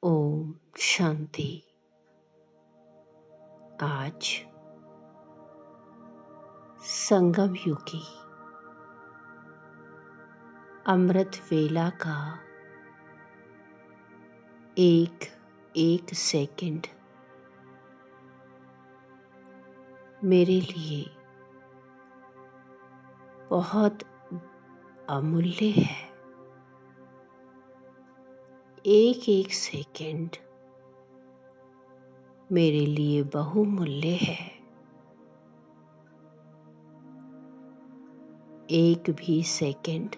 ओम शांति। आज संगम युगी अमृत वेला का एक एक सेकंड मेरे लिए बहुत अमूल्य है। एक एक सेकंड मेरे लिए बहुमूल्य है। एक भी सेकंड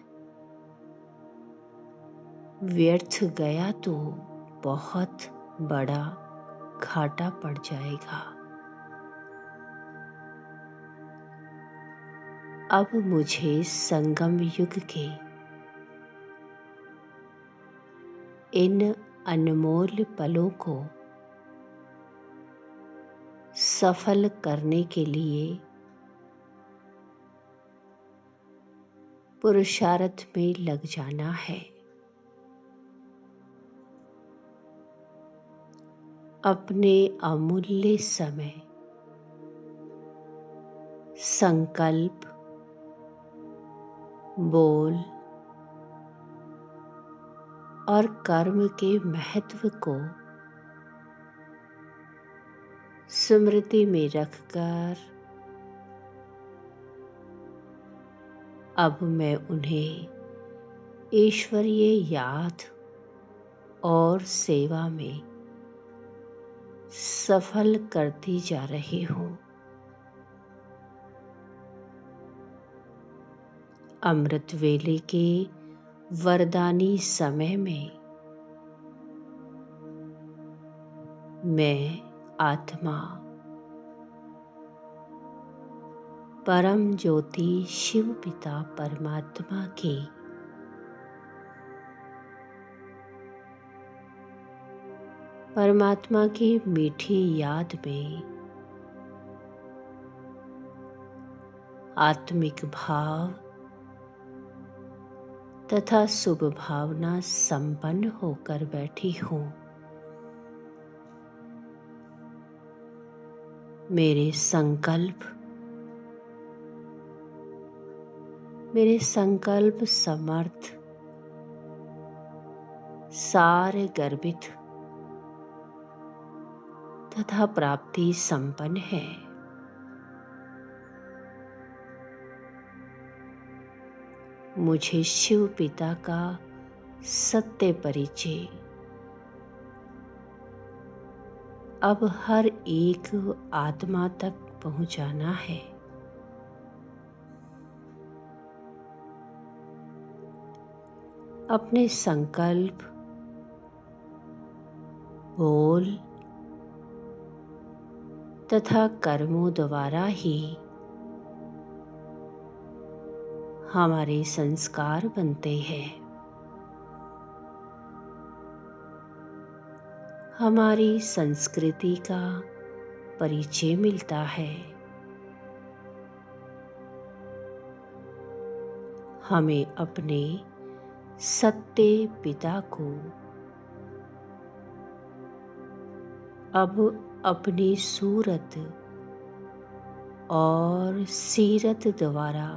व्यर्थ गया तो बहुत बड़ा घाटा पड़ जाएगा। अब मुझे संगम युग के इन अनमोल पलों को सफल करने के लिए पुरुषार्थ में लग जाना है। अपने अमूल्य समय संकल्प, बोल और कर्म के महत्व को स्मृति में रखकर अब मैं उन्हें ईश्वरीय याद और सेवा में सफल करती जा रही हूँ। अमृत वेले के वरदानी समय में मैं आत्मा परम ज्योति शिव पिता परमात्मा की मीठी याद में आत्मिक भाव तथा शुभ भावना संपन्न होकर बैठी हूँ। मेरे संकल्प समर्थ, सारे गर्भित तथा प्राप्ति संपन्न है। मुझे शिव पिता का सत्य परिचय अब हर एक आत्मा तक पहुंचाना है। अपने संकल्प, बोल तथा कर्मों द्वारा ही हमारे संस्कार बनते हैं। हमारी संस्कृति का परिचय मिलता है। हमें अपने सत्य पिता को अब अपनी सूरत और सीरत द्वारा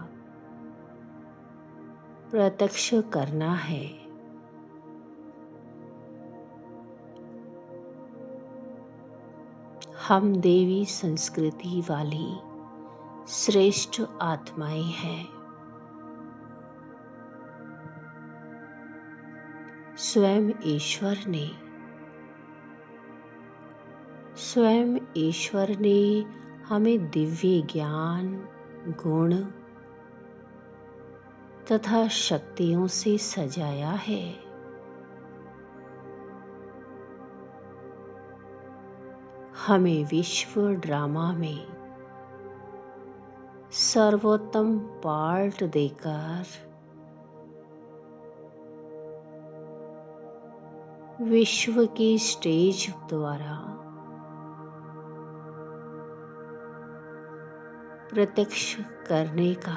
प्रत्यक्ष करना है। हम देवी संस्कृति वाली श्रेष्ठ आत्माएं हैं। स्वयं ईश्वर ने हमें दिव्य ज्ञान, गुण तथा शक्तियों से सजाया है। हमें विश्व ड्रामा में सर्वोत्तम पार्ट देकर विश्व की स्टेज द्वारा प्रत्यक्ष करने का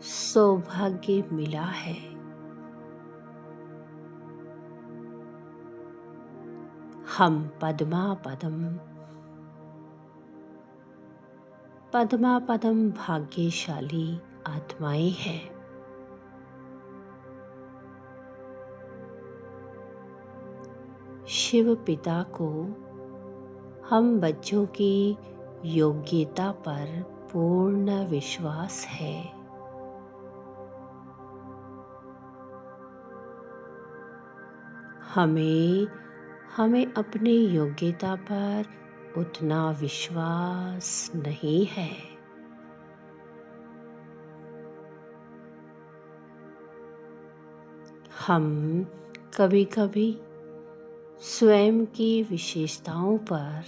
सौभाग्य मिला है। हम पद्मा पदम भाग्यशाली आत्माएं हैं। शिव पिता को हम बच्चों की योग्यता पर पूर्ण विश्वास है। हमें अपनी योग्यता पर उतना विश्वास नहीं है। हम कभी-कभी स्वयं की विशेषताओं पर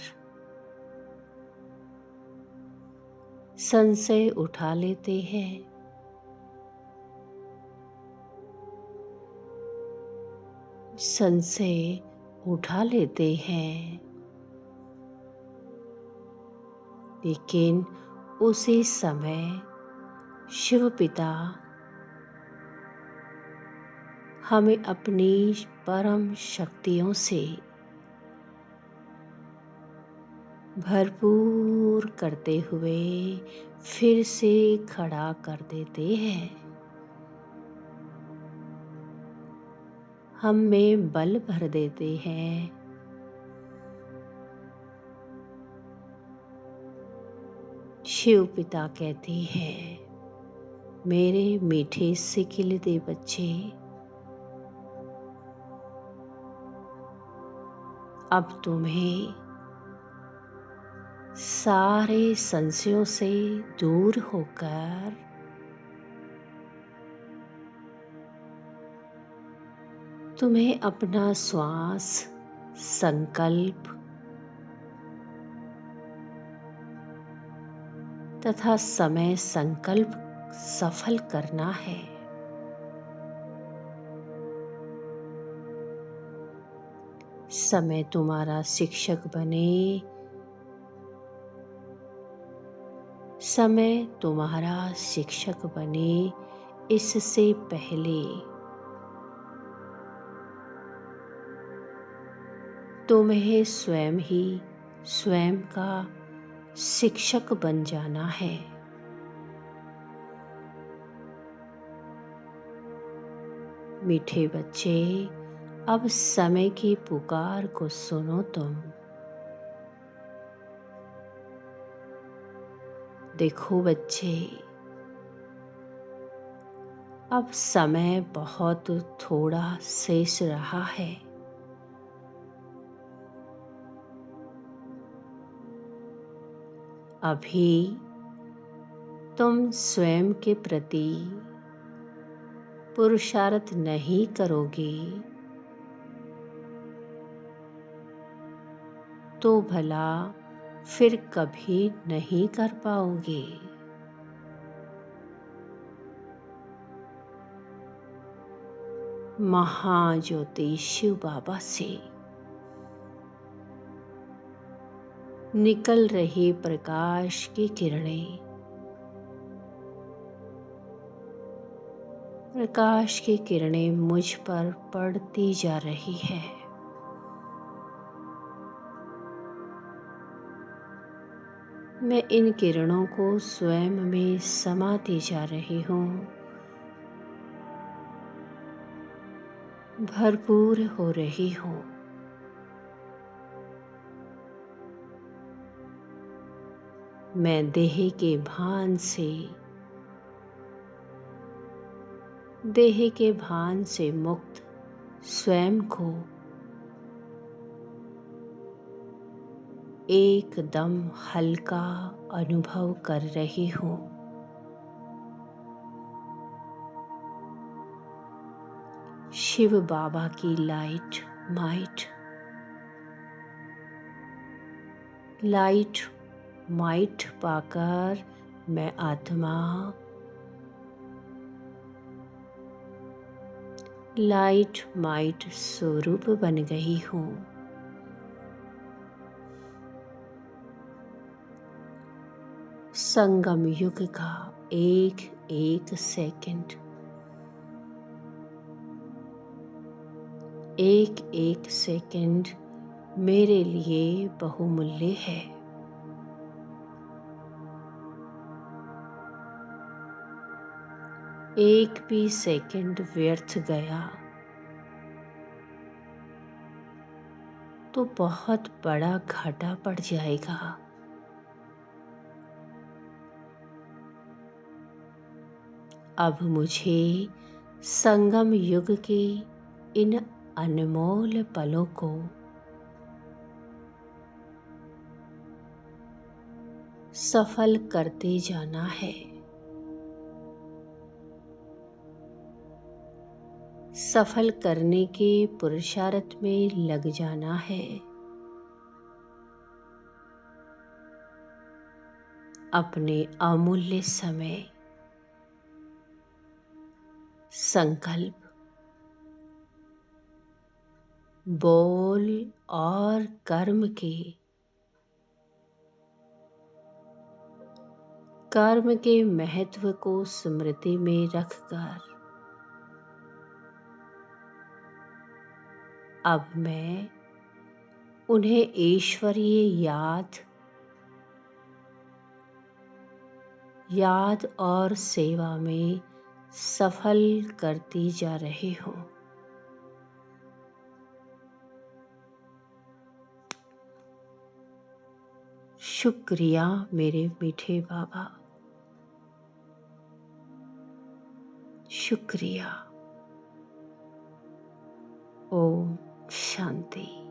संशय उठा लेते हैं। लेकिन उसी समय शिव पिता हमें अपनी परम शक्तियों से भरपूर करते हुए फिर से खड़ा कर देते हैं। हम में बल भर देते हैं। शिव पिता कहते हैं, मेरे मीठे से खिलते बच्चे, अब तुम्हें सारे संशयों से दूर होकर तुम्हें अपना श्वास, संकल्प तथा समय संकल्प सफल करना है। समय तुम्हारा शिक्षक बने, समय तुम्हारा शिक्षक बने, इससे पहले तुम्हें स्वयं ही स्वयं का शिक्षक बन जाना है। मीठे बच्चे, अब समय की पुकार को सुनो तुम। देखो बच्चे, अब समय बहुत थोड़ा शेष रहा है। अभी तुम स्वयं के प्रति पुरुषार्थ नहीं करोगे तो भला फिर कभी नहीं कर पाओगे। महाज्योति शिव बाबा से निकल रही प्रकाश की किरणें, मुझ पर पड़ती जा रही है। मैं इन किरणों को स्वयं में समाती जा रही हूँ। भरपूर हो रही हूँ। मैं देह के भान से मुक्त स्वयं को एकदम हल्का अनुभव कर रही हूँ। शिव बाबा की लाइट पाकर मैं आत्मा लाइट स्वरूप बन गई हूँ। संगम युग का एक सेकंड मेरे लिए बहुमूल्य है। एक भी सेकंड व्यर्थ गया तो बहुत बड़ा घाटा पड़ जाएगा। अब मुझे संगम युग के इन अनमोल पलों को सफल करते जाना है। सफल करने के पुरुषार्थ में लग जाना है। अपने अमूल्य समय, संकल्प, बोल और कर्म के महत्व को स्मृति में रखकर अब मैं उन्हें ईश्वरीय याद और सेवा में सफल करती जा रही हूँ। शुक्रिया मेरे मीठे बाबा, शुक्रिया। ओम शांति।